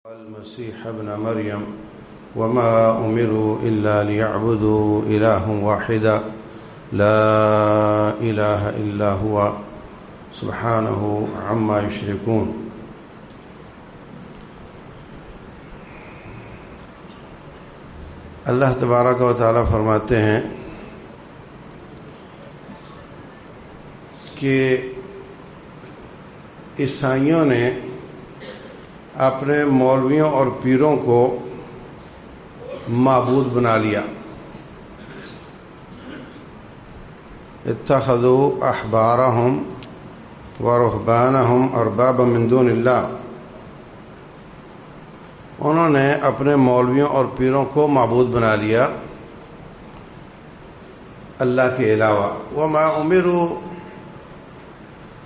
المسيح ابن مريم وما أمروا إلا ليعبدوا إلها واحدا لا إله إلا هو سبحانه عما يشركون۔ اللہ تبارک و تعالی فرماتے ہیں کہ عیسائیوں نے اپنے مولویوں اور پیروں کو معبود بنا لیا۔ اتخذوا احبارهم ورهبانهم اربابا من دون اللہ، انہوں نے اپنے مولویوں اور پیروں کو معبود بنا لیا اللہ کے علاوہ۔ وما امروا،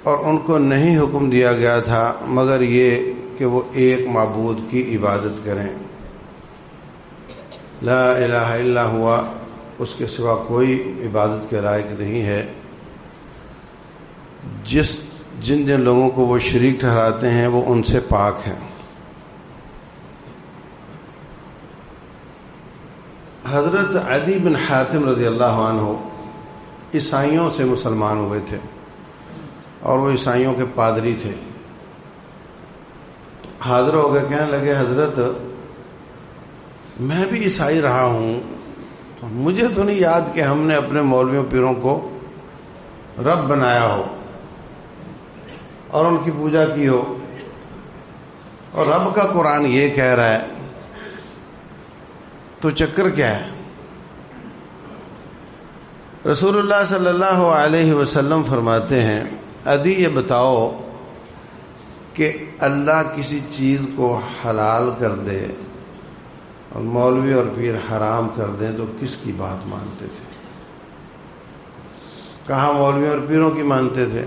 اور ان کو نہیں حکم دیا گیا تھا مگر یہ کہ وہ ایک معبود کی عبادت کریں، لا الہ الا ہوا، اس کے سوا کوئی عبادت کے لائق نہیں ہے۔ جن لوگوں کو وہ شریک ٹھہراتے ہیں وہ ان سے پاک ہیں۔ حضرت عدی بن حاتم رضی اللہ عنہ عیسائیوں سے مسلمان ہوئے تھے اور وہ عیسائیوں کے پادری تھے۔ حاضر ہو گئے، کہنے لگے حضرت میں بھی عیسائی رہا ہوں، تو مجھے تو نہیں یاد کہ ہم نے اپنے مولویوں پیروں کو رب بنایا ہو اور ان کی پوجا کی ہو، اور رب کا قرآن یہ کہہ رہا ہے، تو چکر کیا ہے؟ رسول اللہ صلی اللہ علیہ وسلم فرماتے ہیں عدی یہ بتاؤ کہ اللہ کسی چیز کو حلال کر دے اور مولوی اور پیر حرام کر دیں تو کس کی بات مانتے تھے؟ کہاں مولوی اور پیروں کی مانتے تھے؟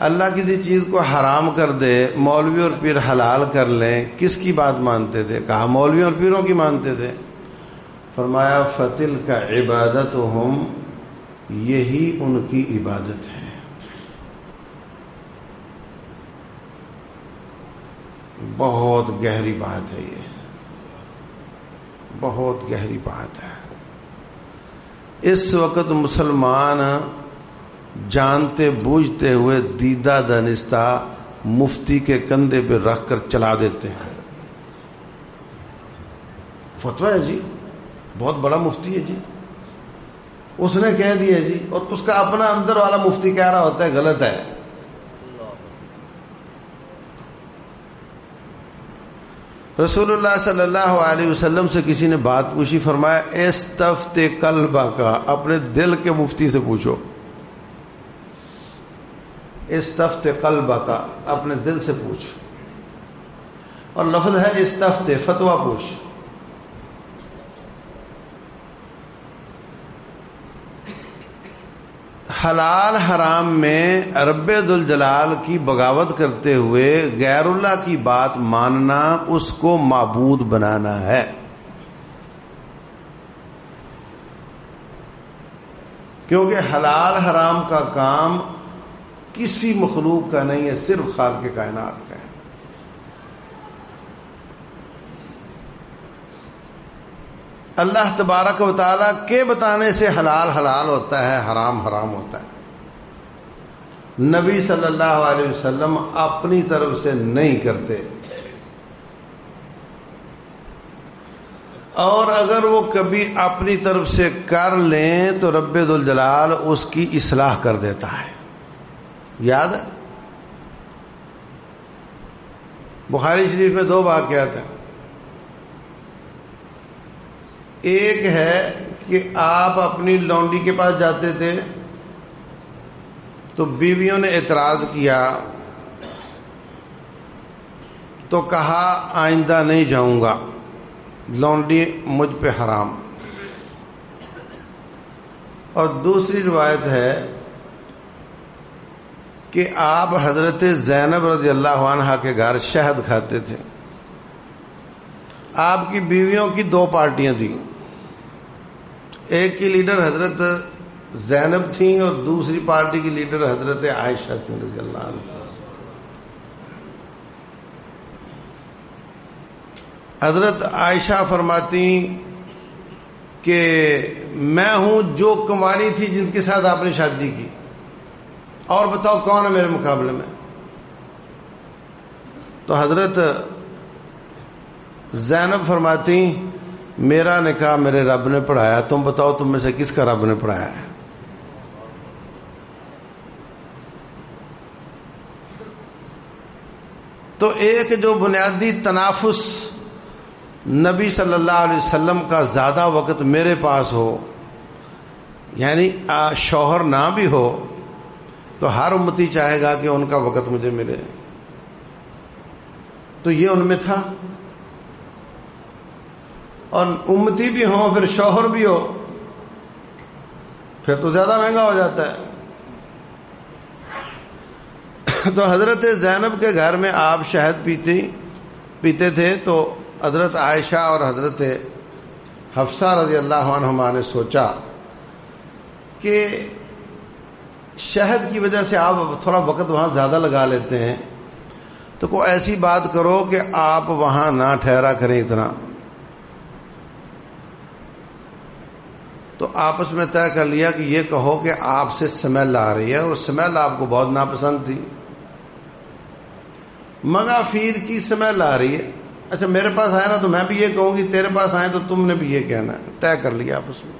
اللہ کسی چیز کو حرام کر دے، مولوی اور پیر حلال کر لیں، کس کی بات مانتے تھے؟ کہا مولوی اور پیروں کی مانتے تھے۔ فرمایا فَتِلْكَ عِبَادَتُهُمْ، یہی ان کی عبادت ہے۔ بہت گہری بات ہے، یہ بہت گہری بات ہے۔ اس وقت مسلمان جانتے بوجھتے ہوئے دیدہ دانستہ مفتی کے کندھے پہ رکھ کر چلا دیتے ہیں۔ فتویٰ ہے جی، بہت بڑا مفتی ہے جی، اس نے کہہ دیا جی، اور اس کا اپنا اندر والا مفتی کہہ رہا ہوتا ہے غلط ہے۔ رسول اللہ صلی اللہ علیہ وسلم سے کسی نے بات پوچھی، فرمایا استفت قلبک، اپنے دل کے مفتی سے پوچھو۔ استفت قلبک، اپنے دل سے پوچھ، اور لفظ ہے استفت، فتویٰ پوچھ۔ حلال حرام میں رب ذوالجلال کی بغاوت کرتے ہوئے غیر اللہ کی بات ماننا اس کو معبود بنانا ہے۔ کیونکہ حلال حرام کا کام کسی مخلوق کا نہیں ہے، صرف خالق کائنات کا ہے۔ اللہ تبارک و تعالیٰ کے بتانے سے حلال حلال ہوتا ہے، حرام حرام ہوتا ہے۔ نبی صلی اللہ علیہ وسلم اپنی طرف سے نہیں کرتے، اور اگر وہ کبھی اپنی طرف سے کر لیں تو رب ذوالجلال اس کی اصلاح کر دیتا ہے۔ یاد ہے بخاری شریف میں دو واقعات ہیں۔ ایک ہے کہ آپ اپنی لونڈی کے پاس جاتے تھے تو بیویوں نے اعتراض کیا تو کہا آئندہ نہیں جاؤں گا، لونڈی مجھ پہ حرام۔ اور دوسری روایت ہے کہ آپ حضرت زینب رضی اللہ عنہا کے گھر شہد کھاتے تھے۔ آپ کی بیویوں کی دو پارٹیاں تھیں، ایک کی لیڈر حضرت زینب تھیں اور دوسری پارٹی کی لیڈر حضرت عائشہ تھیں رضی اللہ عنہ۔ حضرت عائشہ فرماتی کہ میں ہوں جو کنواری تھی جن کے ساتھ آپ نے شادی کی، اور بتاؤ کون ہے میرے مقابلے میں؟ تو حضرت زینب فرماتی میرا نکاح میرے رب نے پڑھایا، تم بتاؤ تم میں سے کس کا رب نے پڑھایا ہے؟ تو ایک جو بنیادی تنافس نبی صلی اللہ علیہ وسلم کا زیادہ وقت میرے پاس ہو، یعنی شوہر نہ بھی ہو تو ہر امتی چاہے گا کہ ان کا وقت مجھے ملے، تو یہ ان میں تھا۔ اور امتی بھی ہوں پھر شوہر بھی ہو پھر تو زیادہ مہنگا ہو جاتا ہے۔ تو حضرت زینب کے گھر میں آپ شہد پیتے تھے، تو حضرت عائشہ اور حضرت حفصہ رضی اللہ عنہما نے سوچا کہ شہد کی وجہ سے آپ تھوڑا وقت وہاں زیادہ لگا لیتے ہیں، تو کوئی ایسی بات کرو کہ آپ وہاں نہ ٹھہرا کریں اتنا۔ تو آپس میں طے کر لیا کہ یہ کہو کہ آپ سے سمیل آ رہی ہے، اور سمیل آپ کو بہت ناپسند تھی، مغافیر کی سمیل آ رہی ہے۔ اچھا میرے پاس آئے نا تو میں بھی یہ کہوں گی، تیرے پاس آئے تو تم نے بھی یہ کہنا ہے، طے کر لیا آپس میں۔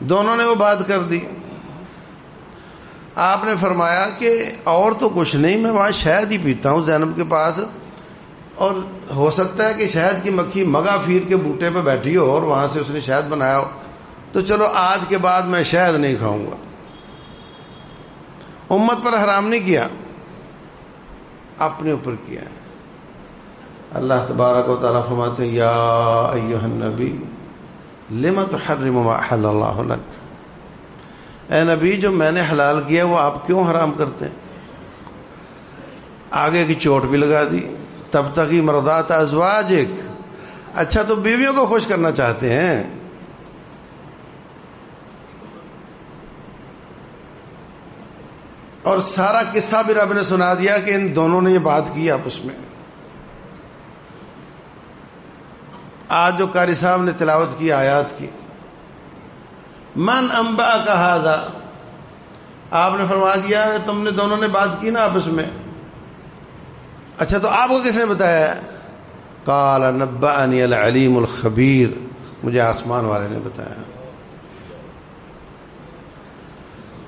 دونوں نے وہ بات کر دی۔ آپ نے فرمایا کہ اور تو کچھ نہیں، میں وہاں شہد ہی پیتا ہوں زینب کے پاس، اور ہو سکتا ہے کہ شہد کی مکھی مغافیر کے بوٹے پہ بیٹھی ہو اور وہاں سے اس نے شہد بنایا ہو، تو چلو آج کے بعد میں شہد نہیں کھاؤں گا۔ امت پر حرام نہیں کیا، اپنے اوپر کیا ہے۔ اللہ تبارک و تعالیٰ فرماتے ہیں یا ایھا النبی لم تحرم ما احل اللہ لک، اے نبی جو میں نے حلال کیا وہ آپ کیوں حرام کرتے ہیں؟ آگے کی چوٹ بھی لگا دی، تبتغی مرضات ازواجک، اچھا تو بیویوں کو خوش کرنا چاہتے ہیں۔ اور سارا قصہ بھی رب نے سنا دیا کہ ان دونوں نے یہ بات کی آپس میں۔ آج جو قاری صاحب نے تلاوت کی آیات کی، من انبأک ھذا، آپ نے فرما دیا تم نے دونوں نے بات کی نا آپس میں، اچھا تو آپ کو کس نے بتایا؟ قال نبأنی العلیم الخبیر، مجھے آسمان والے نے بتایا۔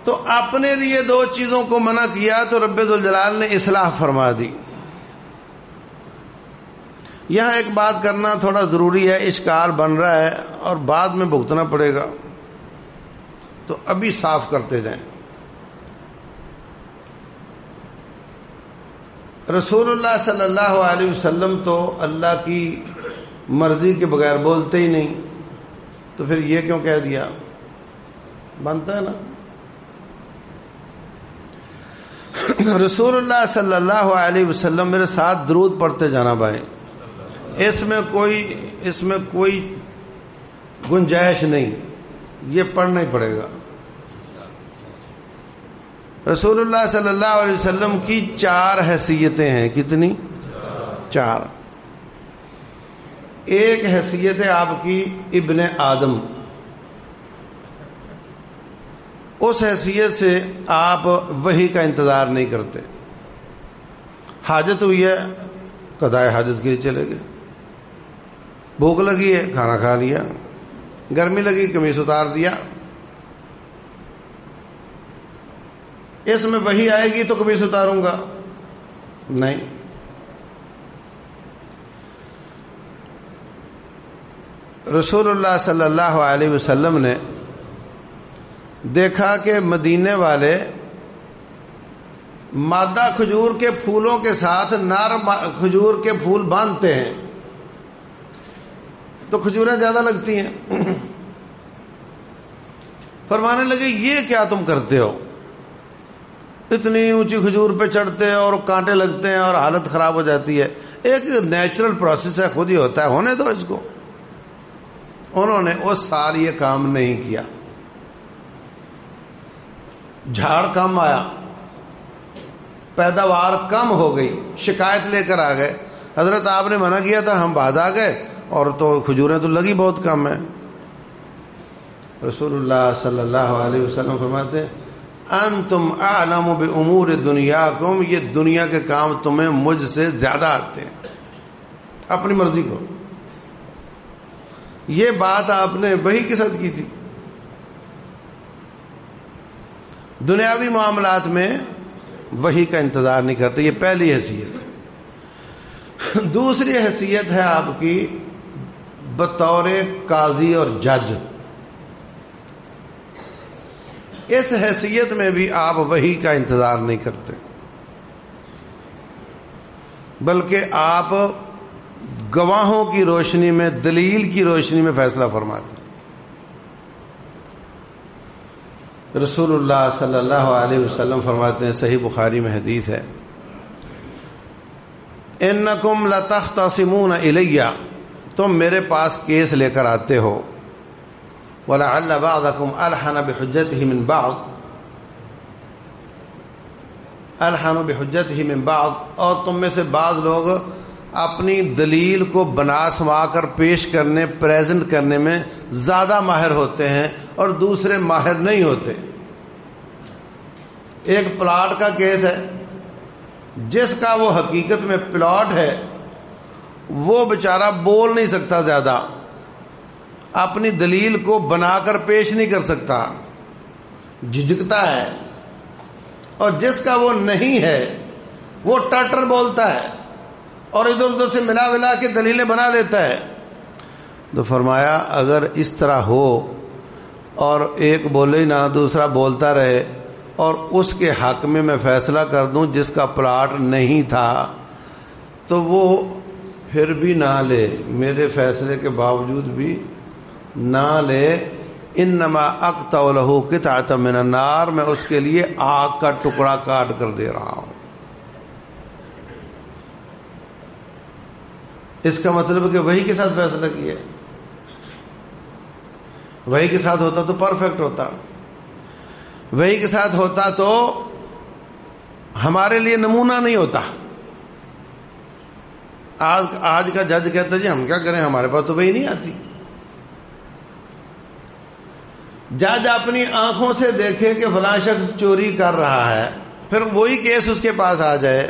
تو اپنے لیے دو چیزوں کو منع کیا تو رب ذوالجلال نے اصلاح فرما دی۔ یہاں ایک بات کرنا تھوڑا ضروری ہے، اشکال بن رہا ہے اور بعد میں بھگتنا پڑے گا، تو ابھی صاف کرتے جائیں۔ رسول اللہ صلی اللہ علیہ وسلم تو اللہ کی مرضی کے بغیر بولتے ہی نہیں، تو پھر یہ کیوں کہہ دیا؟ بنتا ہے نا۔ رسول اللہ صلی اللہ علیہ وسلم، میرے ساتھ درود پڑھتے جانا بھائی، اس میں کوئی گنجائش نہیں، یہ پڑھنا ہی پڑے گا۔ رسول اللہ صلی اللہ علیہ وسلم کی 4 حیثیتیں ہیں، کتنی؟ 4۔ ایک حیثیت ہے آپ کی ابن آدم، اس حیثیت سے آپ وحی کا انتظار نہیں کرتے۔ حاجت ہوئی ہے قضائے حاجت کے لیے چلے گئے، بھوک لگی ہے کھانا کھا لیا، گرمی لگی قمیص اتار دیا، اس میں وحی آئے گی تو قمیص اتاروں گا؟ نہیں۔ رسول اللہ صلی اللہ علیہ وسلم نے دیکھا کہ مدینے والے مادہ کھجور کے پھولوں کے ساتھ نار کھجور کے پھول باندھتے ہیں تو کھجوریں زیادہ لگتی ہیں۔ فرمانے لگے یہ کیا تم کرتے ہو، اتنی اونچی کھجور پہ چڑھتے اور کانٹے لگتے ہیں اور حالت خراب ہو جاتی ہے، ایک نیچرل پروسیس ہے، خود ہی ہوتا ہے، ہونے دو اس کو۔ انہوں نے اس سال یہ کام نہیں کیا، جھاڑ کم آیا، پیداوار کم ہو گئی، شکایت لے کر آ گئے، حضرت آپ نے منع کیا تھا، ہم بعد آ گئے اور تو کھجوریں تو لگی بہت کم ہیں۔ رسول اللہ صلی اللہ علیہ وسلم فرماتے ہیں انتم اعلم بامور دنیاکم، یہ دنیا کے کام تمہیں مجھ سے زیادہ آتے ہیں، اپنی مرضی کرو۔ یہ بات آپ نے وحی کے ساتھ کی تھی۔ دنیاوی معاملات میں وحی کا انتظار نہیں کرتے، یہ پہلی حیثیت ہے۔ دوسری حیثیت ہے آپ کی بطور قاضی اور جج، اس حیثیت میں بھی آپ وحی کا انتظار نہیں کرتے، بلکہ آپ گواہوں کی روشنی میں، دلیل کی روشنی میں فیصلہ فرماتے ہیں۔ رسول اللہ صلی اللہ علیہ وسلم فرماتے ہیں، صحیح بخاری میں حدیث ہے، انکم لتختصمون الی، تم میرے پاس کیس لے کر آتے ہو، وَلَعَلَّ بَعْضَكُمْ أَلْحَنَ بِحُجَّتِهِ مِنْ بَعْض، اور تم میں سے بعض لوگ اپنی دلیل کو بنا سما کر پیش کرنے، پریزنٹ کرنے میں زیادہ ماہر ہوتے ہیں اور دوسرے ماہر نہیں ہوتے۔ ایک پلاٹ کا کیس ہے، جس کا وہ حقیقت میں پلاٹ ہے وہ بیچارہ بول نہیں سکتا، زیادہ اپنی دلیل کو بنا کر پیش نہیں کر سکتا، جھجکتا ہے، اور جس کا وہ نہیں ہے وہ ٹٹر بولتا ہے اور ادھر ادھر سے ملا ملا کے دلیلیں بنا لیتا ہے۔ تو فرمایا اگر اس طرح ہو اور ایک بولے ہی نہ، دوسرا بولتا رہے، اور اس کے حق میں فیصلہ کر دوں جس کا پلاٹ نہیں تھا، تو وہ پھر بھی نہ لے، میرے فیصلے کے باوجود بھی نہ لے، انما اقطع لہ قطعۃ من النار، میں اس کے لیے آگ کا ٹکڑا کاٹ کر دے رہا ہوں۔ اس کا مطلب کہ وحی کے ساتھ فیصلہ کیا، وحی کے ساتھ ہوتا تو پرفیکٹ ہوتا، وحی کے ساتھ ہوتا تو ہمارے لیے نمونہ نہیں ہوتا۔ آج کا جج کہتا جی ہم کیا کریں، ہمارے پاس تو وحی نہیں آتی۔ جج اپنی آنکھوں سے دیکھے کہ فلاں شخص چوری کر رہا ہے، پھر وہی کیس اس کے پاس آ جائے،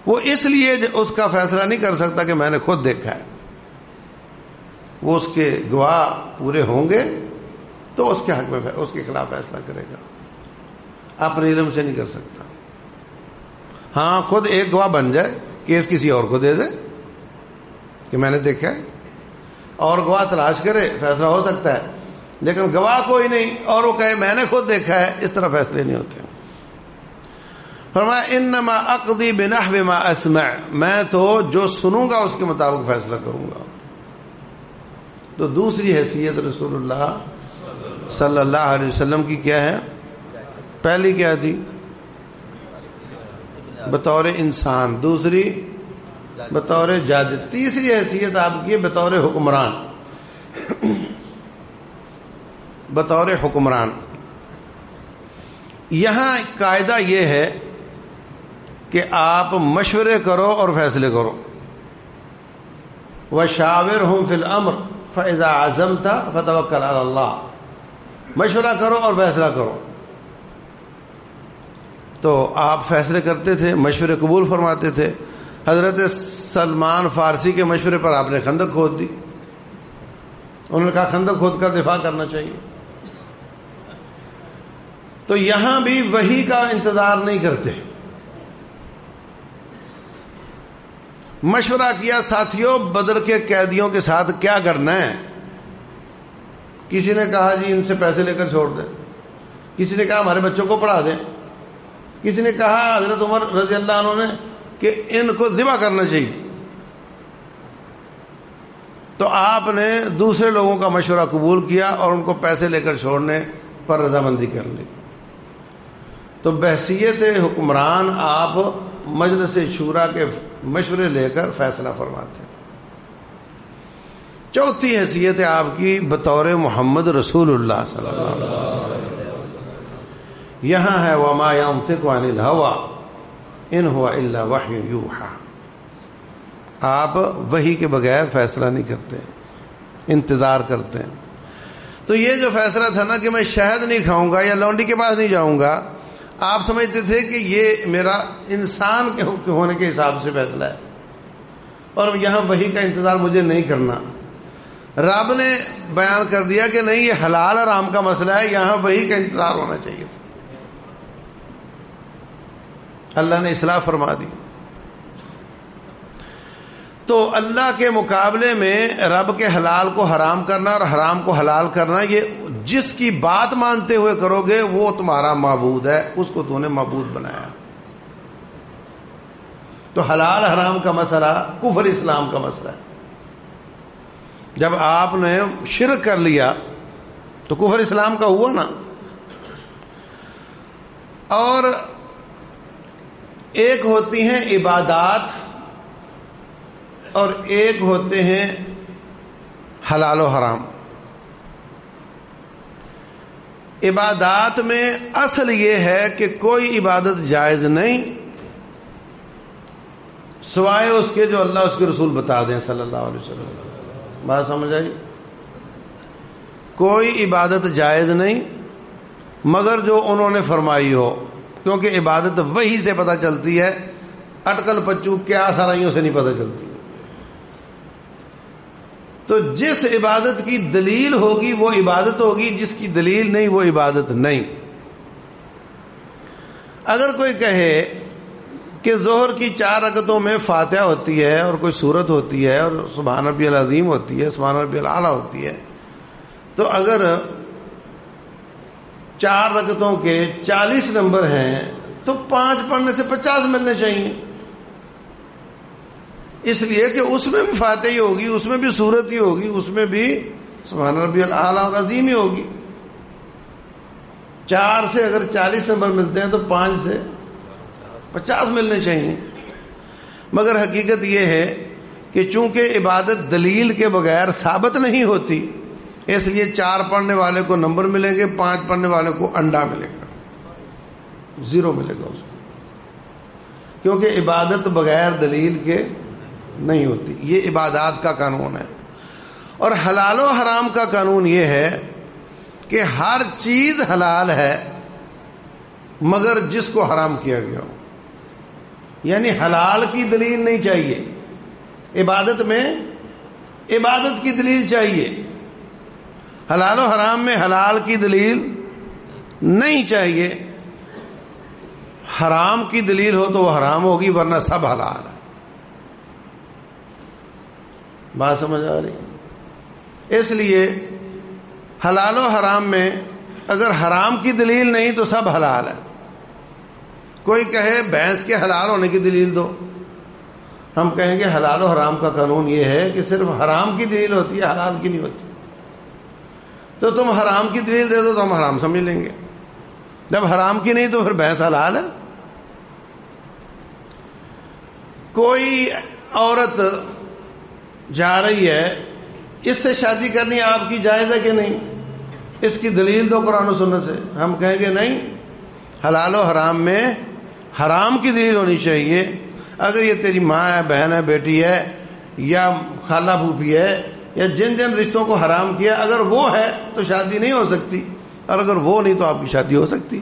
وہ اس لیے اس کا فیصلہ نہیں کر سکتا کہ میں نے خود دیکھا ہے، وہ اس کے گواہ پورے ہوں گے تو اس کے حق میں اس کے خلاف فیصلہ کرے گا، اپنے علم سے نہیں کر سکتا۔ ہاں خود ایک گواہ بن جائے، کیس کسی اور کو دے دے کہ میں نے دیکھا ہے، اور گواہ تلاش کرے، فیصلہ ہو سکتا ہے، لیکن گواہ کوئی نہیں اور وہ کہے میں نے خود دیکھا ہے، اس طرح فیصلے نہیں ہوتے۔ فرمایا انما اقضی بنحو ما اسمع، میں تو جو سنوں گا اس کے مطابق فیصلہ کروں گا۔ تو دوسری حیثیت رسول اللہ صلی اللہ علیہ وسلم کی کیا ہے؟ پہلی کیا تھی؟ بطور انسان، دوسری بطور جج، تیسری حیثیت آپ کی بطور حکمران۔ بطور حکمران یہاں قاعدہ یہ ہے کہ آپ مشورے کرو اور فیصلے کرو، وَشَاوِرْهُمْ فِي الْأَمْرِ فَإِذَا عَزَمْتَ فَتَوَكَّلْ عَلَى اللَّهِ، مشورہ کرو اور فیصلہ کرو۔ تو آپ فیصلے کرتے تھے، مشورے قبول فرماتے تھے۔ حضرت سلمان فارسی کے مشورے پر آپ نے خندق کھود دی، انہوں نے کہا خندق کھود کر دفاع کرنا چاہیے۔ تو یہاں بھی وحی کا انتظار نہیں کرتے، مشورہ کیا ساتھیوں بدر کے قیدیوں کے ساتھ کیا کرنا ہے۔ کسی نے کہا جی ان سے پیسے لے کر چھوڑ دیں، کسی نے کہا ہمارے بچوں کو پڑھا دیں، کسی نے کہا حضرت عمر رضی اللہ عنہ نے کہ ان کو ذبح کرنا چاہیے۔ تو آپ نے دوسرے لوگوں کا مشورہ قبول کیا اور ان کو پیسے لے کر چھوڑنے پر رضامندی کر لی۔ تو بحیثیت حکمران آپ مجلس شورا کے مشورے لے کر فیصلہ فرماتے ہیں۔ چوتھی حیثیت ہے آپ کی بطور محمد رسول اللہ صلی اللہ علیہ وسلم۔ یہاں ہے وما ينطق عن الهوى ان ہوا الا وحی یوحا، آپ وحی کے بغیر فیصلہ نہیں کرتے، انتظار کرتے ہیں۔ تو یہ جو فیصلہ تھا نا کہ میں شہد نہیں کھاؤں گا یا لونڈی کے پاس نہیں جاؤں گا، آپ سمجھتے تھے کہ یہ میرا انسان کے ہونے کے حساب سے فیصلہ ہے اور یہاں وحی کا انتظار مجھے نہیں کرنا۔ رب نے بیان کر دیا کہ نہیں، یہ حلال حرام کا مسئلہ ہے، یہاں وحی کا انتظار ہونا چاہیے تھا۔ اللہ نے اصلاح فرما دی۔ تو اللہ کے مقابلے میں رب کے حلال کو حرام کرنا اور حرام کو حلال کرنا، یہ جس کی بات مانتے ہوئے کرو گے وہ تمہارا معبود ہے، اس کو تو نے معبود بنایا۔ تو حلال حرام کا مسئلہ کفر اسلام کا مسئلہ ہے۔ جب آپ نے شرک کر لیا تو کفر اسلام کا ہوا نا۔ اور ایک ہوتی ہیں عبادات اور ایک ہوتے ہیں حلال و حرام۔ عبادات میں اصل یہ ہے کہ کوئی عبادت جائز نہیں سوائے اس کے جو اللہ اس کے رسول بتا دیں صلی اللہ علیہ وسلم۔ بات سمجھ آئی؟ کوئی عبادت جائز نہیں مگر جو انہوں نے فرمائی ہو، کیونکہ عبادت وہی سے پتہ چلتی ہے، اٹکل پچو کیا سرائیوں سے نہیں پتہ چلتی۔ تو جس عبادت کی دلیل ہوگی وہ عبادت ہوگی، جس کی دلیل نہیں وہ عبادت نہیں۔ اگر کوئی کہے کہ ظہر کی 4 رکعتوں میں فاتحہ ہوتی ہے اور کوئی سورت ہوتی ہے اور سبحان ربی العظیم ہوتی ہے، سبحان ربی الاعلیٰ ہوتی ہے، تو اگر 4 رکعتوں کے 40 نمبر ہیں تو 5 پڑھنے سے 50 ملنے چاہیے، اس لیے کہ اس میں بھی فاتحہ ہی ہوگی، اس میں بھی سورت ہی ہوگی، اس میں بھی سبحان ربی الاعلیٰ اور عظیم ہی ہوگی۔ 4 سے اگر 40 نمبر ملتے ہیں تو 5 سے 50 ملنے چاہیے۔ مگر حقیقت یہ ہے کہ چونکہ عبادت دلیل کے بغیر ثابت نہیں ہوتی، اس لیے 4 پڑھنے والے کو نمبر ملیں گے، 5 پڑھنے والے کو انڈا ملے گا، 0 ملے گا اس کو، کیونکہ عبادت بغیر دلیل کے نہیں ہوتی۔ یہ عبادات کا قانون ہے۔ اور حلال و حرام کا قانون یہ ہے کہ ہر چیز حلال ہے مگر جس کو حرام کیا گیا ہو، یعنی حلال کی دلیل نہیں چاہیے عبادت میں، عبادت کی دلیل چاہیے۔ حلال و حرام میں حلال کی دلیل نہیں چاہیے، حرام کی دلیل ہو تو وہ حرام ہوگی ورنہ سب حلال ہے۔ بات سمجھ آ رہی ہے؟ اس لیے حلال و حرام میں اگر حرام کی دلیل نہیں تو سب حلال ہے۔ کوئی کہے بھینس کے حلال ہونے کی دلیل دو، ہم کہیں گے حلال و حرام کا قانون یہ ہے کہ صرف حرام کی دلیل ہوتی ہے، حلال کی نہیں ہوتی۔ تو تم حرام کی دلیل دے دو تو ہم حرام سمجھ لیں گے، جب حرام کی نہیں تو پھر بھینس حلال ہے۔ کوئی عورت جا رہی ہے، اس سے شادی کرنی آپ کی جائز ہے کہ نہیں؟ اس کی دلیل دو قرآن و سنت سے۔ ہم کہیں گے نہیں، حلال و حرام میں حرام کی دلیل ہونی چاہیے۔ اگر یہ تیری ماں ہے، بہن ہے، بیٹی ہے یا خالہ پھوپھی ہے یا جن جن رشتوں کو حرام کیا، اگر وہ ہے تو شادی نہیں ہو سکتی، اور اگر وہ نہیں تو آپ کی شادی ہو سکتی۔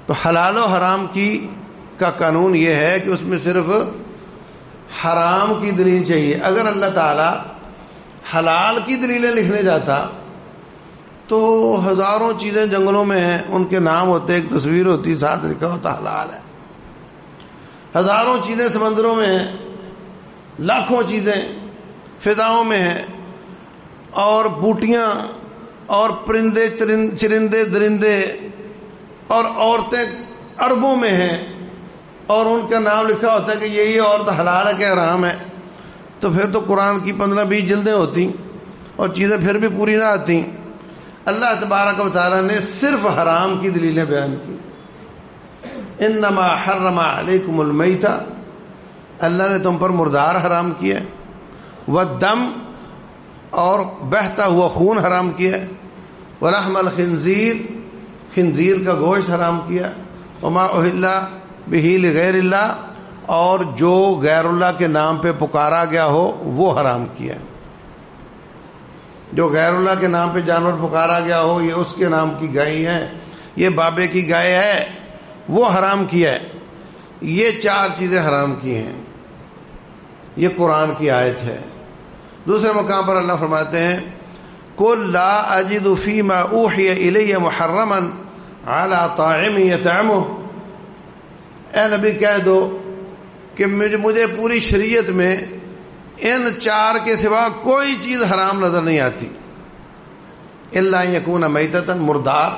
تو حلال و حرام کا قانون یہ ہے کہ اس میں صرف حرام کی دلیل چاہیے۔ اگر اللہ تعالی حلال کی دلیلیں لکھنے جاتا تو ہزاروں چیزیں جنگلوں میں ہیں، ان کے نام ہوتے، ایک تصویر ہوتی، ساتھ لکھا ہوتا حلال ہے۔ ہزاروں چیزیں سمندروں میں ہیں، لاکھوں چیزیں فضاؤں میں ہیں، اور بوٹیاں اور پرندے چرندے درندے اور عورتیں اربوں میں ہیں، اور ان کا نام لکھا ہوتا ہے کہ یہ عورت حلال ہے کہ حرام ہے۔ تو پھر تو قرآن کی 15-20 جلدیں ہوتی اور چیزیں پھر بھی پوری نہ آتی۔ اللہ تبارک و تعالیٰ نے صرف حرام کی دلیلیں بیان کی۔ انما حرم علیکم المیتۃ، اللہ نے تم پر مردار حرام کیا، والدم، اور بہتا ہوا خون حرام کیا، ولحم الخنزیر، خنزیر کا گوشت حرام کیا، وما اہل بہ لغیر اللہ، اور جو غیر اللہ کے نام پہ پکارا گیا ہو وہ حرام کیا ہے. جو غیر اللہ کے نام پہ جانور پکارا گیا ہو، یہ اس کے نام کی گائے ہے، یہ بابے کی گائے ہے، وہ حرام کیا ہے. یہ 4 چیزیں حرام کی ہیں. یہ قرآن کی آیت ہے. دوسرے مقام پر اللہ فرماتے ہیں قُلْ لَا أَجِدُ فِي مَا أُوحِيَ إِلَيَّ مُحَرَّمًا عَلَىٰ طَاعِمٍ يَطْعَمُهُ، اے نبی کہہ دو کہ مجھے پوری شریعت میں ان 4 کے سوا کوئی چیز حرام نظر نہیں آتی. إِلَّا أَن يَكُونَ مَيْتَةً، مردار،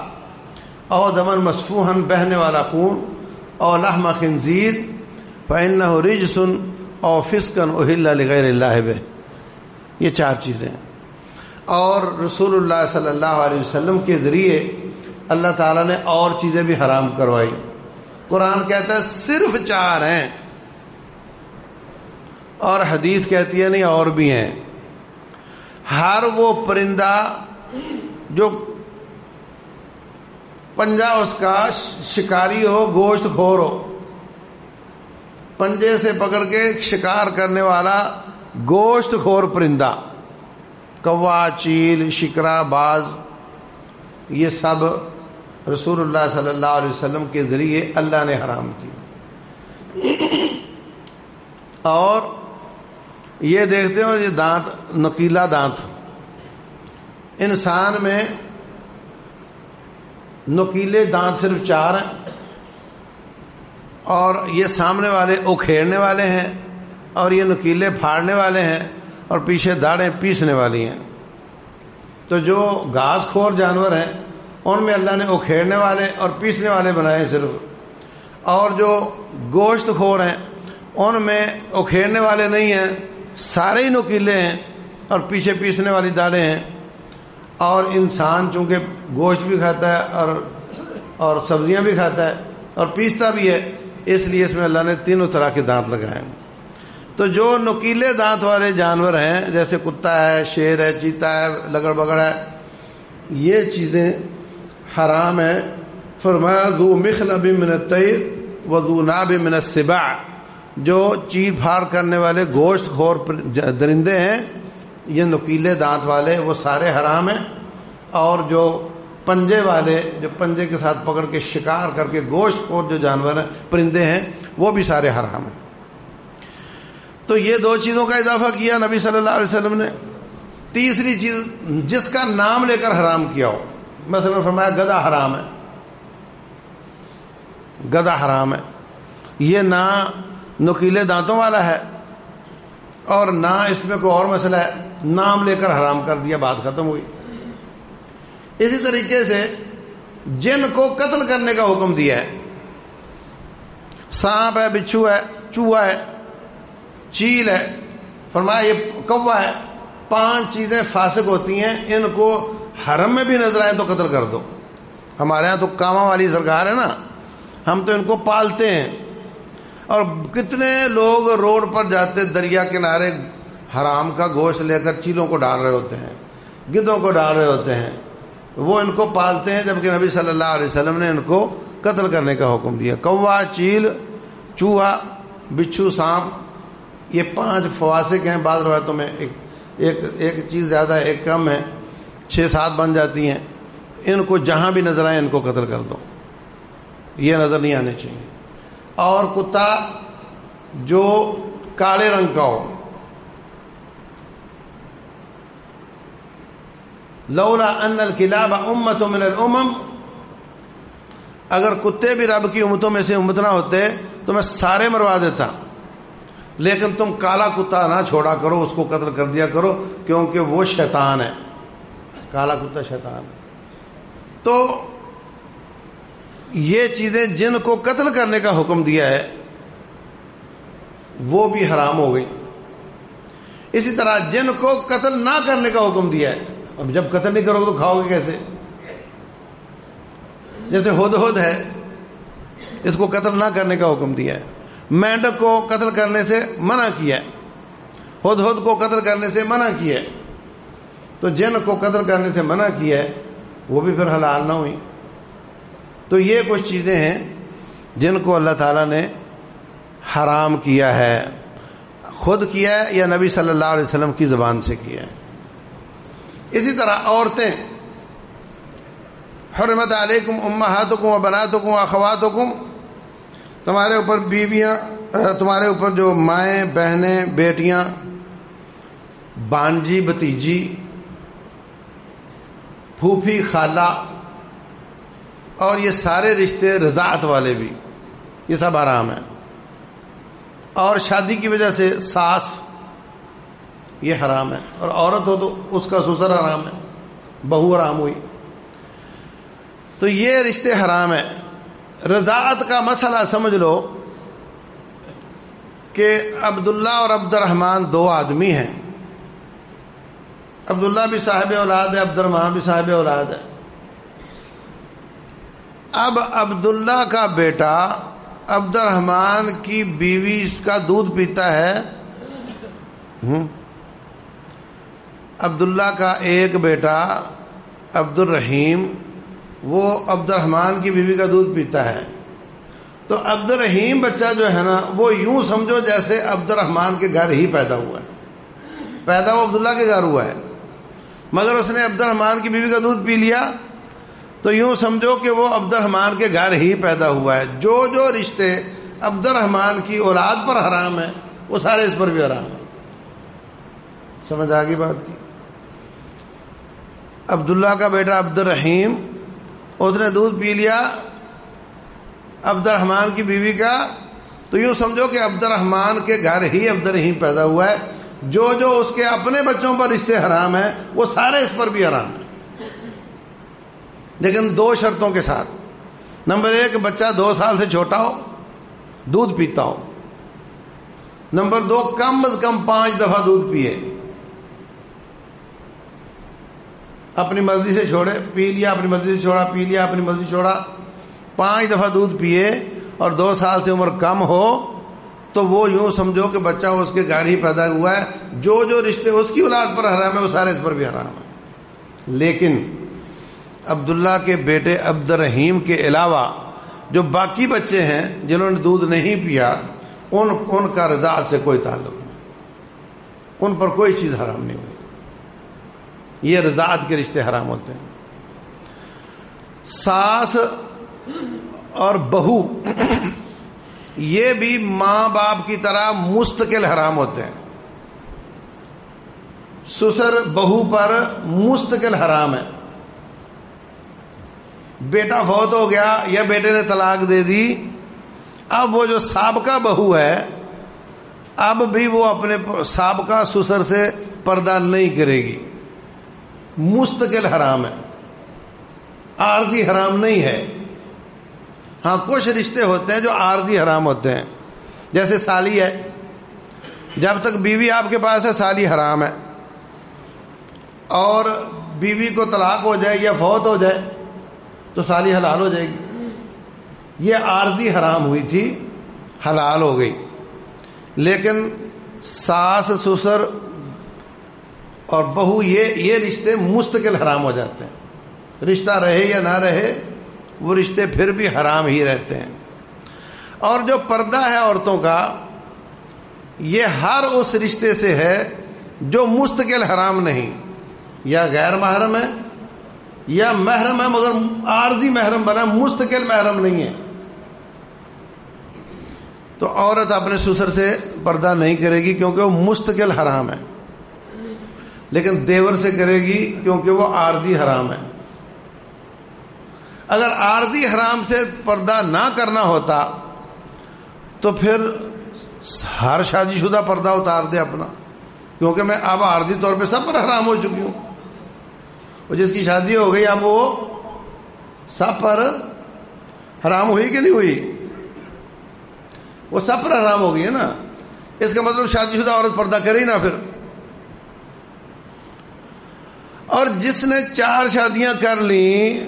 او دمن مسفوحاً، بہنے والا خون، او لحم خنزیر فإنه رجس او فسقا أهل لغیر اللہ بہ. یہ 4 چیزیں ہیں. اور رسول اللہ صلی اللہ علیہ وسلم کے ذریعے اللہ تعالیٰ نے اور چیزیں بھی حرام کروائی. قرآن کہتا ہے صرف 4 ہیں، اور حدیث کہتی ہے نہیں اور بھی ہیں. ہر وہ پرندہ جو پنجہ اس کا شکاری ہو، گوشت خور ہو، پنجے سے پکڑ کے شکار کرنے والا گوشت خور پرندہ، کوا، چیل، شکرا، باز، یہ سب رسول اللہ صلی اللہ علیہ وسلم کے ذریعے اللہ نے حرام کی. اور یہ دیکھتے ہو، یہ دانت، نکیلا دانت، انسان میں نکیلے دانت صرف 4 ہیں، اور یہ سامنے والے اکھیڑنے والے ہیں، اور یہ نکیلے پھاڑنے والے ہیں، اور پیچھے داڑھیں پیسنے والی ہیں. تو جو گھاس خور جانور ہیں ان میں اللہ نے اکھیڑنے والے اور پیسنے والے بنائے صرف، اور جو گوشت خور ہیں ان میں اکھیڑنے والے نہیں ہیں، سارے ہی نکیلے ہیں اور پیچھے پیسنے والی داڑھیں ہیں. اور انسان چونکہ گوشت بھی کھاتا ہے اور سبزیاں بھی کھاتا ہے اور پیستا بھی ہے، اس لیے اس میں اللہ نے 3 طرح کے دانت لگائے. تو جو نکیلے دانت والے جانور ہیں، جیسے کتا ہے، شیر ہے، چیتا ہے، لگڑ بگڑ ہے، یہ چیزیں حرام ہیں. فرمایا ذو مخلب من الطیر وذو ناب من السباع، جو چیر پھاڑ کرنے والے گوشت خور درندے ہیں، یہ نکیلے دانت والے، وہ سارے حرام ہیں. اور جو پنجے والے، جو پنجے کے ساتھ پکڑ کے شکار کر کے گوشت خور جو جانور ہیں، پرندے ہیں، وہ بھی سارے حرام ہیں. تو یہ 2 چیزوں کا اضافہ کیا نبی صلی اللہ علیہ وسلم نے. تیسری چیز جس کا نام لے کر حرام کیا ہو، مثلا فرمایا گدھا حرام ہے. گدھا حرام ہے، یہ نہ نکیلے دانتوں والا ہے اور نہ اس میں کوئی اور مسئلہ ہے، نام لے کر حرام کر دیا، بات ختم ہوئی. اسی طریقے سے جن کو قتل کرنے کا حکم دیا ہے، سانپ ہے، بچھو ہے، چوہا ہے، چیل ہے، فرمایا یہ کوا ہے. 5 چیزیں فاسق ہوتی ہیں، ان کو حرم میں بھی نظر آئے تو قتل کر دو. ہمارے ہاں تو کاما والی سرکار ہے نا، ہم تو ان کو پالتے ہیں. اور کتنے لوگ روڈ پر جاتے، دریا کنارے حرام کا گوشت لے کر چیلوں کو ڈال رہے ہوتے ہیں، گدھوں کو ڈال رہے ہوتے ہیں، وہ ان کو پالتے ہیں، جبکہ نبی صلی اللہ علیہ وسلم نے ان کو قتل کرنے کا حکم دیا. کوا، چیل، چوہا، بچھو، سانپ، یہ 5 فواسق ہیں. بعض روایتوں میں ایک چیز زیادہ ہے، ایک کم ہے، 6-7 بن جاتی ہیں. ان کو جہاں بھی نظر آئے ان کو قتل کر دو، یہ نظر نہیں آنے چاہیے. اور کتا جو کالے رنگ کا ہو، لولا ان الکلاب امۃ من الامم، اگر کتے بھی رب کی امتوں میں سے امت نہ ہوتے تو میں سارے مروا دیتا، لیکن تم کالا کتا نہ چھوڑا کرو، اس کو قتل کر دیا کرو، کیونکہ وہ شیطان ہے. کالا کتا شیطان ہے. تو یہ چیزیں جن کو قتل کرنے کا حکم دیا ہے وہ بھی حرام ہو گئی. اسی طرح جن کو قتل نہ کرنے کا حکم دیا ہے، اب جب قتل نہیں کرو گے تو کھاؤ گے کیسے؟ جیسے ہدہد ہے، اس کو قتل نہ کرنے کا حکم دیا ہے. مینڈک کو قتل کرنے سے منع کیا ہے، ہدہد کو قتل کرنے سے منع کیا ہے. تو جن کو قتل کرنے سے منع کیا ہے وہ بھی پھر حلال نہ ہوئی. تو یہ کچھ چیزیں ہیں جن کو اللہ تعالیٰ نے حرام کیا ہے، خود کیا ہے یا نبی صلی اللہ علیہ وسلم کی زبان سے کیا ہے۔ اسی طرح عورتیں، حرمت علیکم امہاتکم و بناتکم و اخواتکم، تمہارے اوپر بیویاں، تمہارے اوپر جو مائیں، بہنیں، بیٹیاں، بانجی، بھتیجی، پھوپھی، خالہ، اور یہ سارے رشتے رضاعت والے بھی، یہ سب حرام ہیں۔ اور شادی کی وجہ سے ساس، یہ حرام ہے، اور عورت ہو تو اس کا سسر حرام ہے، بہو حرام ہوئی، تو یہ رشتے حرام ہیں۔ رضاعت کا مسئلہ سمجھ لو کہ عبداللہ اور عبد الرحمن دو آدمی ہیں، عبداللہ بھی صاحب اولاد ہے، عبد الرحمن بھی صاحب اولاد ہے۔ اب عبداللہ کا بیٹا عبد الرحمن کی بیوی اس کا دودھ پیتا ہے، عبداللہ کا ایک بیٹا عبد الرحیم وہ عبد الرحمن کی بیوی کا دودھ پیتا ہے، تو عبد الرحیم بچہ جو ہے نا وہ یوں سمجھو جیسے عبد الرحمن کے گھر ہی پیدا ہوا ہے، پیدا وہ عبداللہ کے گھر ہوا ہے، مگر اس نے عبد الرحمن کی بیوی کا دودھ پی لیا تو یوں سمجھو کہ وہ عبد الرحمن کے گھر ہی پیدا ہوا ہے۔ جو جو رشتے عبد الرحمن کی اولاد پر حرام ہیں وہ سارے اس پر بھی حرام ہیں۔ سمجھ آ گئی بات کی؟ عبداللہ کا بیٹا عبد الرحیم، اس نے دودھ پی لیا عبد الرحمن کی بیوی کا، تو یوں سمجھو کہ عبد الرحمن کے گھر ہی عبد الرحیم پیدا ہوا ہے۔ جو جو اس کے اپنے بچوں پر رشتے حرام ہیں وہ سارے اس پر بھی حرام ہیں، لیکن دو شرطوں کے ساتھ۔ نمبر ایک، بچہ 2 سال سے چھوٹا ہو، دودھ پیتا ہو۔ نمبر 2، کم از کم 5 دفعہ دودھ پیے، اپنی مرضی سے چھوڑے، پی لیا، اپنی مرضی سے چھوڑا، پی لیا، اپنی مرضی سے چھوڑا، 5 دفعہ دودھ پیے اور 2 سال سے عمر کم ہو، تو وہ یوں سمجھو کہ بچہ اس کے گھر ہی پیدا ہوا ہے۔ جو جو رشتے اس کی اولاد پر حرام ہے وہ سارے اس پر بھی حرام ہیں۔ لیکن عبداللہ کے بیٹے عبد الرحیم کے علاوہ جو باقی بچے ہیں جنہوں نے دودھ نہیں پیا، ان کا رضاعت سے کوئی تعلق نہیں، ان پر کوئی چیز حرام نہیں ہوئی، یہ رضاعت کے رشتے حرام ہوتے ہیں۔ ساس اور بہو یہ بھی ماں باپ کی طرح مستقل حرام ہوتے ہیں۔ سسر بہو پر مستقل حرام ہے۔ بیٹا فوت ہو گیا یا بیٹے نے طلاق دے دی، اب وہ جو سابقہ بہو ہے اب بھی وہ اپنے سابقہ سسر سے پردہ نہیں کرے گی، مستقل حرام ہے، عارضی حرام نہیں ہے۔ ہاں کچھ رشتے ہوتے ہیں جو عارضی حرام ہوتے ہیں، جیسے سالی ہے، جب تک بیوی آپ کے پاس ہے سالی حرام ہے، اور بیوی کو طلاق ہو جائے یا فوت ہو جائے تو سالی حلال ہو جائے گی۔ یہ عارضی حرام ہوئی تھی، حلال ہو گئی۔ لیکن ساس، سسر اور بہو یہ رشتے مستقل حرام ہو جاتے ہیں، رشتہ رہے یا نہ رہے وہ رشتے پھر بھی حرام ہی رہتے ہیں۔ اور جو پردہ ہے عورتوں کا، یہ ہر اس رشتے سے ہے جو مستقل حرام نہیں، یا غیر محرم ہے یا محرم ہے مگر عارضی محرم بنا، مستقل محرم نہیں ہے۔ تو عورت اپنے سسر سے پردہ نہیں کرے گی کیونکہ وہ مستقل حرام ہے، لیکن دیور سے کرے گی کیونکہ وہ عارضی حرام ہے۔ اگر عارضی حرام سے پردہ نہ کرنا ہوتا تو پھر ہر شادی شدہ پردہ اتار دے اپنا، کیونکہ میں اب عارضی طور پہ سب پر حرام ہو چکی ہوں، اور جس کی شادی ہو گئی اب وہ سب پر حرام ہوئی کہ نہیں ہوئی؟ وہ سب پر حرام ہو گئی ہے نا۔ اس کا مطلب شادی شدہ عورت پردہ کرے ہی نہ پھر۔ اور جس نے 4 شادیاں کر لیں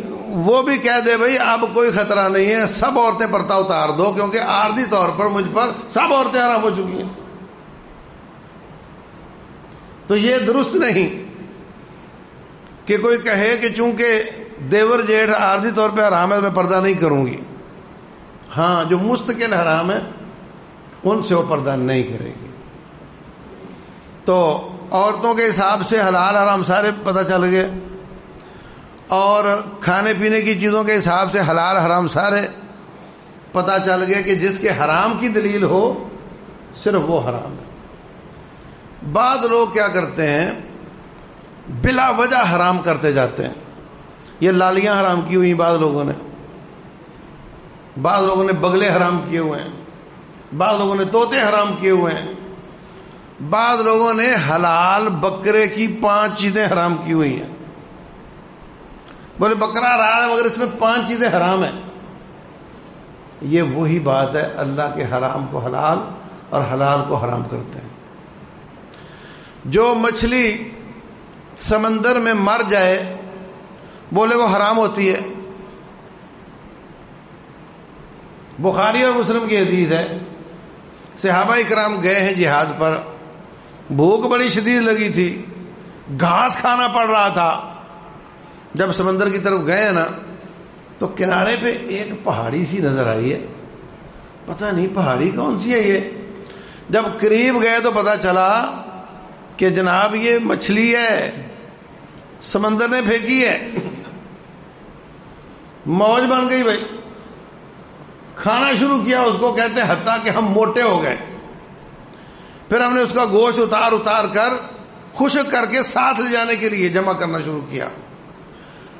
وہ بھی کہہ دے بھائی اب کوئی خطرہ نہیں ہے، سب عورتیں پردہ اتار دو، کیونکہ عارضی طور پر مجھ پر سب عورتیں حرام ہو چکی ہیں۔ تو یہ درست نہیں کہ کوئی کہے کہ چونکہ دیور جیٹھ عارضی طور پہ حرام ہے میں پردہ نہیں کروں گی۔ ہاں جو مستقل حرام ہے ان سے وہ پردہ نہیں کرے گی. تو عورتوں کے حساب سے حلال حرام سارے پتہ چل گئے, اور کھانے پینے کی چیزوں کے حساب سے حلال حرام سارے پتہ چل گئے کہ جس کے حرام کی دلیل ہو صرف وہ حرام ہے. بعض لوگ کیا کرتے ہیں, بلا وجہ حرام کرتے جاتے ہیں. یہ لالیاں حرام کی ہوئی, بعض لوگوں نے بگلے حرام کیے ہوئے ہیں, بعض لوگوں نے طوطے حرام کیے ہوئے ہیں, بعض لوگوں نے حلال بکرے کی 5 چیزیں حرام کی ہوئی ہیں. بولے بکرا حلال ہے مگر اس میں 5 چیزیں حرام ہیں. یہ وہی بات ہے, اللہ کے حرام کو حلال اور حلال کو حرام کرتے ہیں. جو مچھلی سمندر میں مر جائے بولے وہ حرام ہوتی ہے. بخاری اور مسلم کی حدیث ہے, صحابہ اکرام گئے ہیں جہاد پر, بھوک بڑی شدید لگی تھی, گھاس کھانا پڑ رہا تھا. جب سمندر کی طرف گئے نا تو کنارے پہ ایک پہاڑی سی نظر آئی ہے, پتہ نہیں پہاڑی کون سی ہے یہ. جب قریب گئے تو پتہ چلا کہ جناب یہ مچھلی ہے, سمندر نے پھینکی ہے. موج بن گئی بھائی, کھانا شروع کیا اس کو, کہتے ہیں حتیٰ کہ ہم موٹے ہو گئے. پھر ہم نے اس کا گوشت اتار کر خشک کر کے ساتھ لے جانے کے لیے جمع کرنا شروع کیا.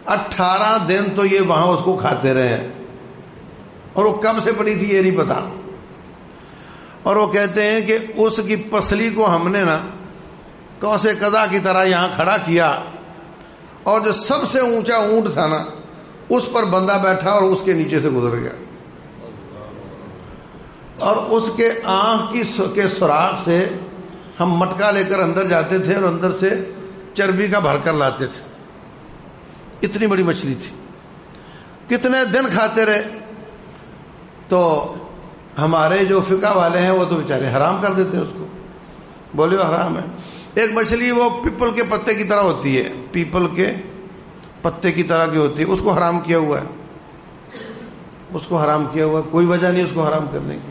18 دن تو یہ وہاں اس کو کھاتے رہے, اور وہ کب سے پڑی تھی یہ نہیں پتا. اور وہ کہتے ہیں کہ اس کی پسلی کو ہم نے نا کوسے قضا کی طرح یہاں کھڑا کیا, اور جو سب سے اونچا اونٹ تھا نا اس پر بندہ بیٹھا اور اس کے نیچے سے گزر گیا, اور اس کے آنکھ کے سوراخ سے ہم مٹکا لے کر اندر جاتے تھے اور اندر سے چربی کا بھر کر لاتے تھے. اتنی بڑی مچھلی تھی. کتنے دن کھاتے رہے. تو ہمارے جو فقہ والے ہیں وہ تو بیچارے حرام کر دیتے ہیں اس کو, بولے وہ حرام ہے. ایک مچھلی وہ پیپل کے پتے کی طرح ہوتی ہے, پیپل کے پتے کی طرح کی ہوتی ہے, اس کو حرام کیا ہوا ہے, اس کو حرام کیا ہوا ہے, کوئی وجہ نہیں اس کو حرام کرنے کی.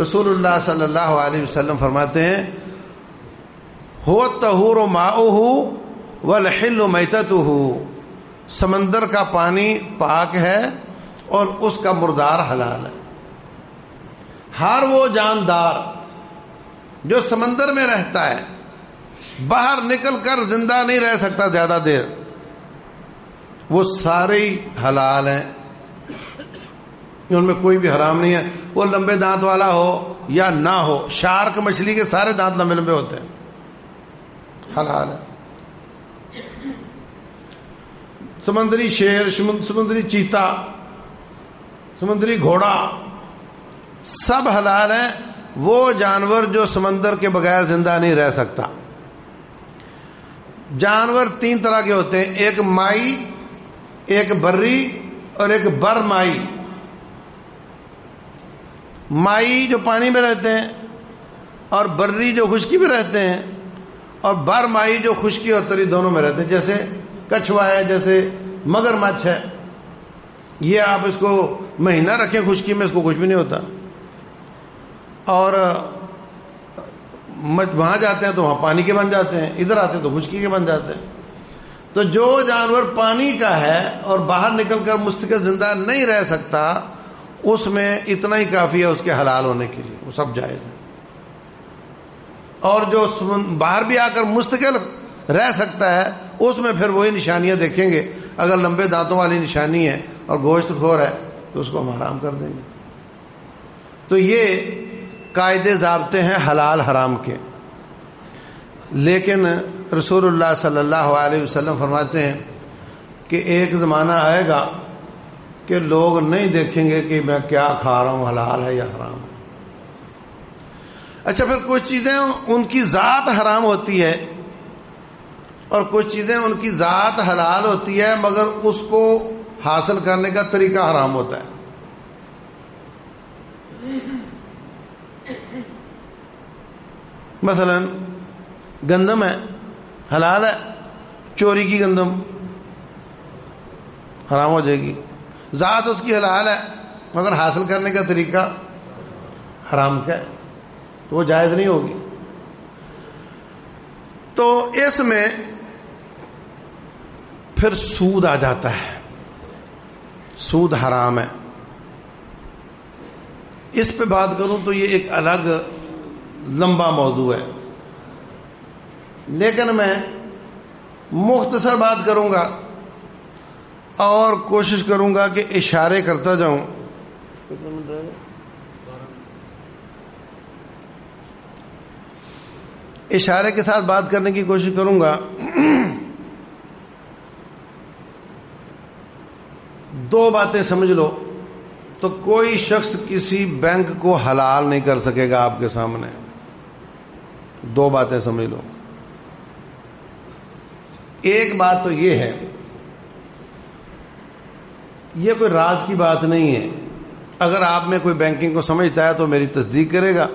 رسول اللہ صلی اللہ علیہ وسلم فرماتے ہیں هو الطہور ماؤہ والحل میتتہ, سمندر کا پانی پاک ہے اور اس کا مردار حلال ہے. ہر وہ جاندار جو سمندر میں رہتا ہے باہر نکل کر زندہ نہیں رہ سکتا زیادہ دیر, وہ سارے ہی حلال ہیں, ان میں کوئی بھی حرام نہیں ہے. وہ لمبے دانت والا ہو یا نہ ہو, شارک مچھلی کے سارے دانت لمبے لمبے ہوتے ہیں, حلال ہے. سمندری شیر, سمندری چیتا, سمندری گھوڑا سب حلال ہیں. وہ جانور جو سمندر کے بغیر زندہ نہیں رہ سکتا. جانور 3 طرح کے ہوتے ہیں, ایک مائی, ایک بری اور ایک بر مائی. مائی جو پانی میں رہتے ہیں اور بری جو خشکی میں رہتے ہیں, اور بر مائی جو خشکی اور تری دونوں میں رہتے ہیں. جیسے کچھوا ہے, جیسے مگرمچھ ہے, یہ آپ اس کو مہینہ رکھیں خشکی میں اس کو کچھ بھی نہیں ہوتا, اور وہاں جاتے ہیں تو وہاں پانی کے بن جاتے ہیں, ادھر آتے ہیں تو خشکی کے بن جاتے ہیں. تو جو جانور پانی کا ہے اور باہر نکل کر مستقل زندہ نہیں رہ سکتا, اس میں اتنا ہی کافی ہے اس کے حلال ہونے کے لیے, وہ سب جائز ہے. اور جو باہر بھی آ کر مستقل رہ سکتا ہے اس میں پھر وہی نشانیاں دیکھیں گے. اگر لمبے دانتوں والی نشانی ہے اور گوشت خور ہے تو اس کو ہم حرام کر دیں گے. تو یہ قاعدے ضابطے ہیں حلال حرام کے. لیکن رسول اللہ صلی اللہ علیہ وسلم فرماتے ہیں کہ ایک زمانہ آئے گا کہ لوگ نہیں دیکھیں گے کہ میں کیا کھا رہا ہوں, حلال ہے یا حرام ہے. اچھا, پھر کچھ چیزیں ان کی ذات حرام ہوتی ہے اور کچھ چیزیں ان کی ذات حلال ہوتی ہے مگر اس کو حاصل کرنے کا طریقہ حرام ہوتا ہے. مثلا گندم ہے, حلال ہے, چوری کی گندم حرام ہو جائے گی, ذات اس کی حلال ہے مگر حاصل کرنے کا طریقہ حرام کا ہے تو وہ جائز نہیں ہوگی. تو اس میں پھر سود آ جاتا ہے. سود حرام ہے. اس پہ بات کروں تو یہ ایک الگ لمبا موضوع ہے، لیکن میں مختصر بات کروں گا اور کوشش کروں گا کہ اشارے کرتا جاؤں. اشارے کے ساتھ بات کرنے کی کوشش کروں گا. دو باتیں سمجھ لو تو کوئی شخص کسی بینک کو حلال نہیں کر سکے گا آپ کے سامنے. دو باتیں سمجھ لو. ایک بات تو یہ ہے، یہ کوئی راز کی بات نہیں ہے، اگر آپ میں کوئی بینکنگ کو سمجھتا ہے تو میری تصدیق کرے گا.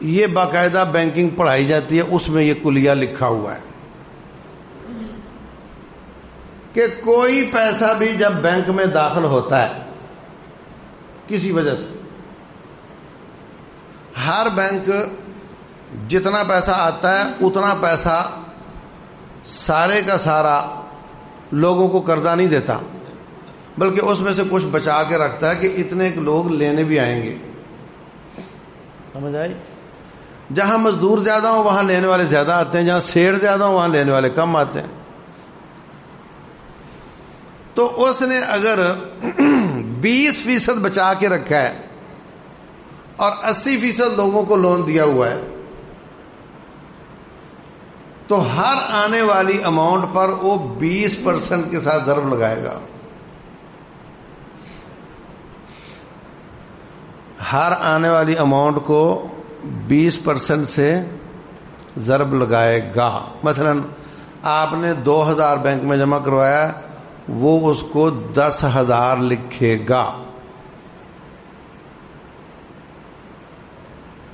یہ باقاعدہ بینکنگ پڑھائی جاتی ہے، اس میں یہ کلیہ لکھا ہوا ہے کہ کوئی پیسہ بھی جب بینک میں داخل ہوتا ہے کسی وجہ سے، ہر بینک جتنا پیسہ آتا ہے اتنا پیسہ سارے کا سارا لوگوں کو قرضہ نہیں دیتا، بلکہ اس میں سے کچھ بچا کے رکھتا ہے کہ اتنے لوگ لینے بھی آئیں گے. سمجھ آئی؟ جہاں مزدور زیادہ ہوں وہاں لینے والے زیادہ آتے ہیں، جہاں سیٹ زیادہ ہوں وہاں لینے والے کم آتے ہیں. تو اس نے اگر 20% بچا کے رکھا ہے اور 80% لوگوں کو لون دیا ہوا ہے تو ہر آنے والی اماؤنٹ پر وہ 20% کے ساتھ ضرب لگائے گا. ہر آنے والی اماؤنٹ کو 20% سے ضرب لگائے گا. مثلا آپ نے 2000 بینک میں جمع کروایا، وہ اس کو 10,000 لکھے گا.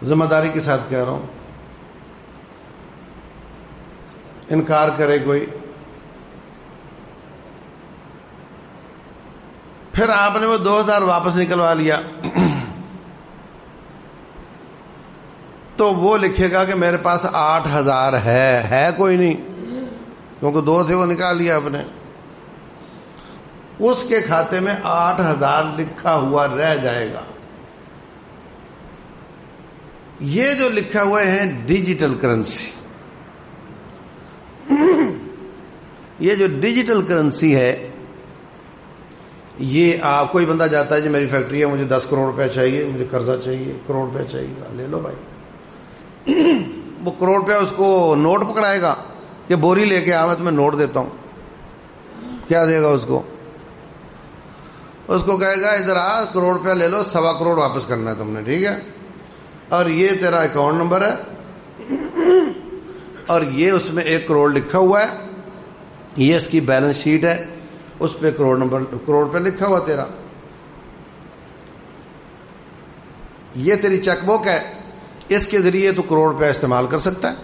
ذمہ داری کے ساتھ کہہ رہا ہوں. انکار کرے کوئی، پھر آپ نے وہ 2000 واپس نکلوا لیا تو وہ لکھے گا کہ میرے پاس 8,000 ہے کوئی نہیں، کیونکہ 2 تھے وہ نکال لیا آپ نے. اس کے کھاتے میں 8,000 لکھا ہوا رہ جائے گا. یہ جو لکھا ہوا ہے ڈیجیٹل کرنسی، یہ جو ڈیجیٹل کرنسی ہے، یہ کوئی بندہ جاتا ہے جی میری فیکٹری ہے، مجھے 10 کروڑ روپے چاہیے، مجھے قرضہ چاہیے، کروڑ روپے چاہیے، لے لو بھائی. وہ کروڑ روپے اس کو نوٹ پکڑائے گا کہ بوری لے کے آ میں تمہیں نوٹ دیتا ہوں. کیا دے گا اس کو؟ اس کو کہے گا ادھر آ، کروڑ روپیہ لے لو، 1.25 کروڑ واپس کرنا ہے تم نے، ٹھیک ہے، اور یہ تیرا اکاؤنٹ نمبر ہے اور یہ اس میں 1 کروڑ لکھا ہوا ہے، یہ اس کی بیلنس شیٹ ہے، اس پہ کروڑ روپے لکھا ہوا تیرا، یہ تیری چیک بک ہے، اس کے ذریعے تو کروڑ روپے استعمال کر سکتا ہے.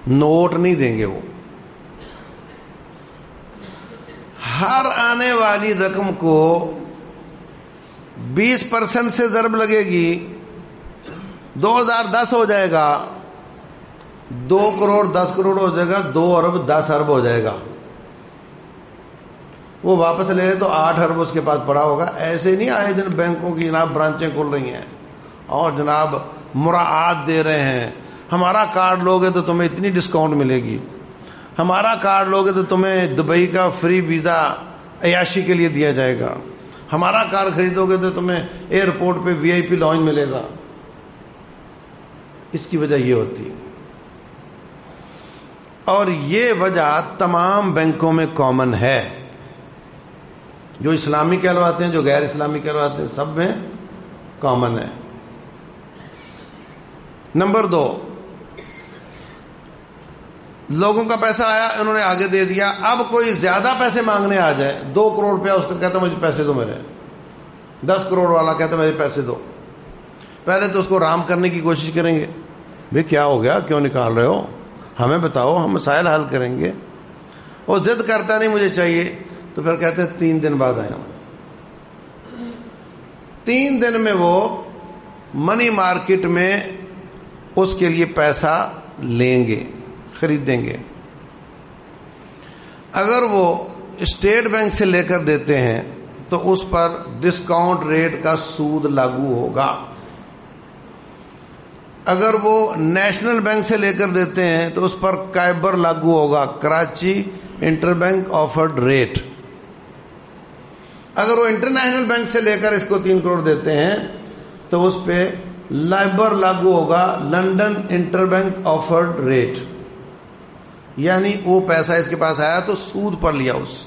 نوٹ نہیں دیں گے وہ. ہر آنے والی رقم کو 20% سے ضرب لگے گی، 2010 ہو جائے گا، 2 کروڑ 10 کروڑ ہو جائے گا، 2 ارب 10 ارب ہو جائے گا. وہ واپس لے تو 8 ارب اس کے پاس پڑا ہوگا. ایسے نہیں آئے جن بینکوں کی جناب برانچیں کھل رہی ہیں اور جناب مراعات دے رہے ہیں، ہمارا کارڈ لوگے تو تمہیں اتنی ڈسکاؤنٹ ملے گی، ہمارا کارڈ لوگے تو تمہیں دبئی کا فری ویزا عیاشی کے لیے دیا جائے گا، ہمارا کارڈ خریدو گے تو تمہیں ایئرپورٹ پہ VIP لاؤنج ملے گا. اس کی وجہ یہ ہوتی ہے، اور یہ وجہ تمام بینکوں میں کامن ہے، جو اسلامی کہلواتے ہیں جو غیر اسلامی کہلواتے ہیں، سب میں کامن ہے. نمبر 2، لوگوں کا پیسہ آیا، انہوں نے آگے دے دیا، اب کوئی زیادہ پیسے مانگنے آ جائے، 2 کروڑ روپیہ اس کا کہتا مجھے پیسے دو، میرے 10 کروڑ والا کہتا مجھے پیسے دو. پہلے تو اس کو رام کرنے کی کوشش کریں گے، بھئی کیا ہو گیا، کیوں نکال رہے ہو، ہمیں بتاؤ، ہم مسائل حل کریں گے. وہ ضد کرتا نہیں مجھے چاہیے، تو پھر کہتے ہیں 3 دن بعد آیا. 3 دن میں وہ منی مارکیٹ میں اس کے لیے پیسہ لیں گے، خریدیں گے۔ اگر وہ اسٹیٹ بینک سے لے کر دیتے ہیں تو اس پر ڈسکاؤنٹ ریٹ کا سود لاگو ہوگا۔ اگر وہ نیشنل بینک سے لے کر دیتے ہیں تو اس پر کائبر لاگو ہوگا، Karachi inter bank offered rate. اگر وہ انٹرنیشنل بینک سے لے کر اس کو 3 کروڑ دیتے ہیں تو اس پہ لائبر لاگو ہوگا، London inter bank offered rate, یعنی وہ پیسہ اس کے پاس آیا تو سود پر لیا، اس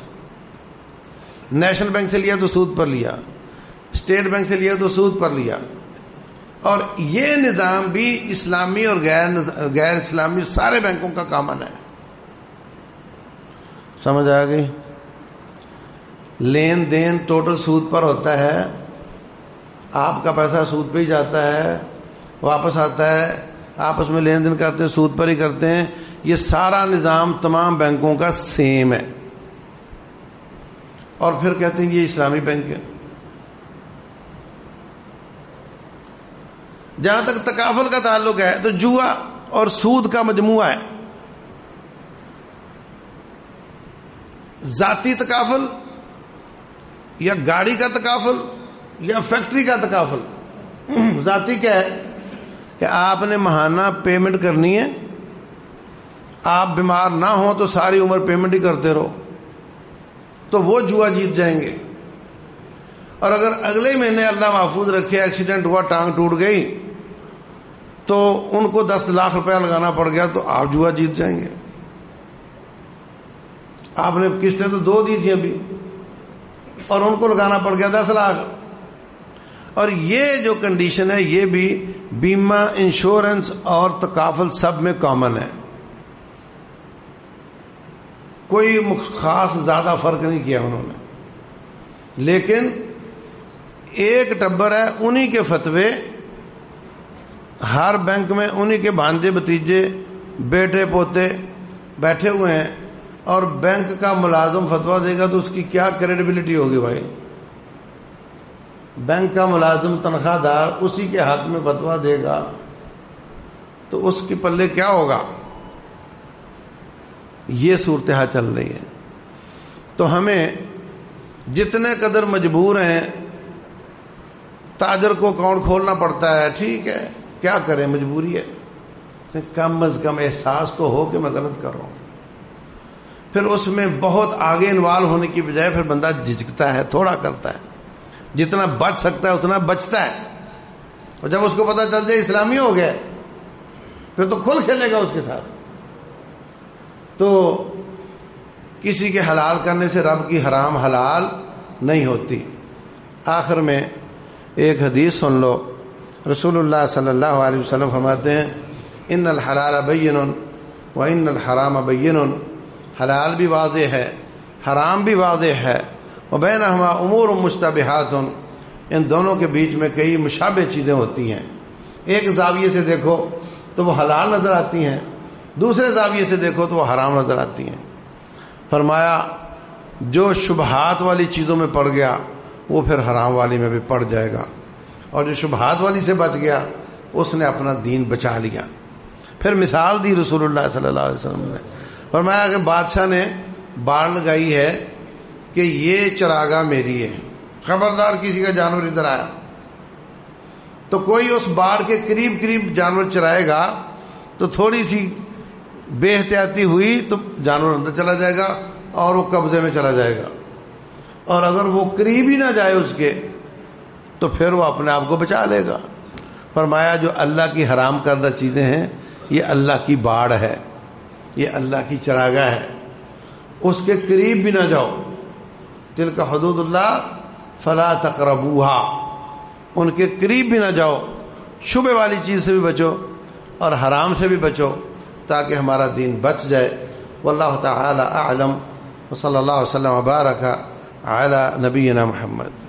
نیشنل بینک سے لیا تو سود پر لیا، اسٹیٹ بینک سے لیا تو سود پر لیا۔ اور یہ نظام بھی اسلامی اور غیر اسلامی سارے بینکوں کا کامن ہے۔ سمجھ آ گئی؟ لین دین ٹوٹل سود پر ہوتا ہے، آپ کا پیسہ سود پہ ہی جاتا ہے، واپس آتا ہے، آپس میں لین دین کرتے ہیں سود پر ہی کرتے ہیں۔ یہ سارا نظام تمام بینکوں کا سیم ہے، اور پھر کہتے ہیں یہ اسلامی بینک ہے۔ جہاں تک تکافل کا تعلق ہے تو جوا اور سود کا مجموعہ ہے۔ ذاتی تکافل یا گاڑی کا تکافل یا فیکٹری کا تکافل۔ ذاتی کیا ہے کہ آپ نے ماہانہ پیمنٹ کرنی ہے، آپ بیمار نہ ہوں تو ساری عمر پیمنٹ ہی کرتے رہو، تو وہ جوا جیت جائیں گے۔ اور اگر اگلے مہینے اللہ محفوظ رکھے ایکسیڈنٹ ہوا، ٹانگ ٹوٹ گئی، تو ان کو 10 لاکھ روپیہ لگانا پڑ گیا تو آپ جوا جیت جائیں گے۔ آپ نے قسطیں تو 2 دی تھی ابھی، اور ان کو لگانا پڑ گیا 10 لاکھ۔ اور یہ جو کنڈیشن ہے یہ بھی بیمہ، انشورنس اور تکافل سب میں کامن ہے، کوئی خاص زیادہ فرق نہیں کیا انہوں نے۔ لیکن ایک ٹبر ہے، انہی کے فتوے ہر بینک میں، انہی کے بھانجے بھتیجے بیٹے پوتے بیٹھے ہوئے ہیں، اور بینک کا ملازم فتویٰ دے گا تو اس کی کیا کریڈیبلٹی ہوگی بھائی؟ بینک کا ملازم تنخواہ دار اسی کے حق میں فتویٰ دے گا تو اس کے پلے کیا ہوگا؟ یہ صورتحال چل رہی ہے۔ تو ہمیں جتنے قدر مجبور ہیں، تاجر کو اکاؤنٹ کھولنا پڑتا ہے، ٹھیک ہے، کیا کریں، مجبوری ہے، کم از کم احساس تو ہو کہ میں غلط کر رہا ہوں۔ پھر اس میں بہت آگے انوالو ہونے کی بجائے پھر بندہ جھجکتا ہے، تھوڑا کرتا ہے، جتنا بچ سکتا ہے اتنا بچتا ہے، اور جب اس کو پتہ چل جائے اسلامی ہو گیا پھر تو کھل کھیلے گا اس کے ساتھ۔ تو کسی کے حلال کرنے سے رب کی حرام حلال نہیں ہوتی۔ آخر میں ایک حدیث سن لو، رسول اللہ صلی اللہ علیہ وسلم فرماتے ہیں ان الحلال بین و ان الحرام بین، حلال بھی واضح ہے، حرام بھی واضح ہے، وبینہما امور مشتبہات، ان دونوں کے بیچ میں کئی مشابہ چیزیں ہوتی ہیں۔ ایک زاویے سے دیکھو تو وہ حلال نظر آتی ہیں، دوسرے زاویے سے دیکھو تو وہ حرام نظر آتی ہیں۔ فرمایا جو شبہات والی چیزوں میں پڑ گیا وہ پھر حرام والی میں بھی پڑ جائے گا، اور جو شبہات والی سے بچ گیا اس نے اپنا دین بچا لیا۔ پھر مثال دی رسول اللہ صلی اللہ علیہ وسلم نے، فرمایا اگر بادشاہ نے باڑ لگائی ہے کہ یہ چراگاہ میری ہے، خبردار کسی کا جانور ادھر آیا تو کوئی اس باڑ کے قریب قریب جانور چرائے گا تو تھوڑی سی بے احتیاطی ہوئی تو جانور اندر چلا جائے گا اور وہ قبضے میں چلا جائے گا، اور اگر وہ قریب ہی نہ جائے اس کے تو پھر وہ اپنے آپ کو بچا لے گا۔ فرمایا جو اللہ کی حرام کردہ چیزیں ہیں یہ اللہ کی باڑ ہے، یہ اللہ کی چراگاہ ہے، اس کے قریب بھی نہ جاؤ۔ تلک حدود اللہ فلا تقربوہا، ان کے قریب بھی نہ جاؤ، شبہ والی چیز سے بھی بچو اور حرام سے بھی بچو تاکہ ہمارا دین بچ جائے۔ واللہ تعالی اعلم، وصلی اللہ وسلم وبارک علی نبینا محمد۔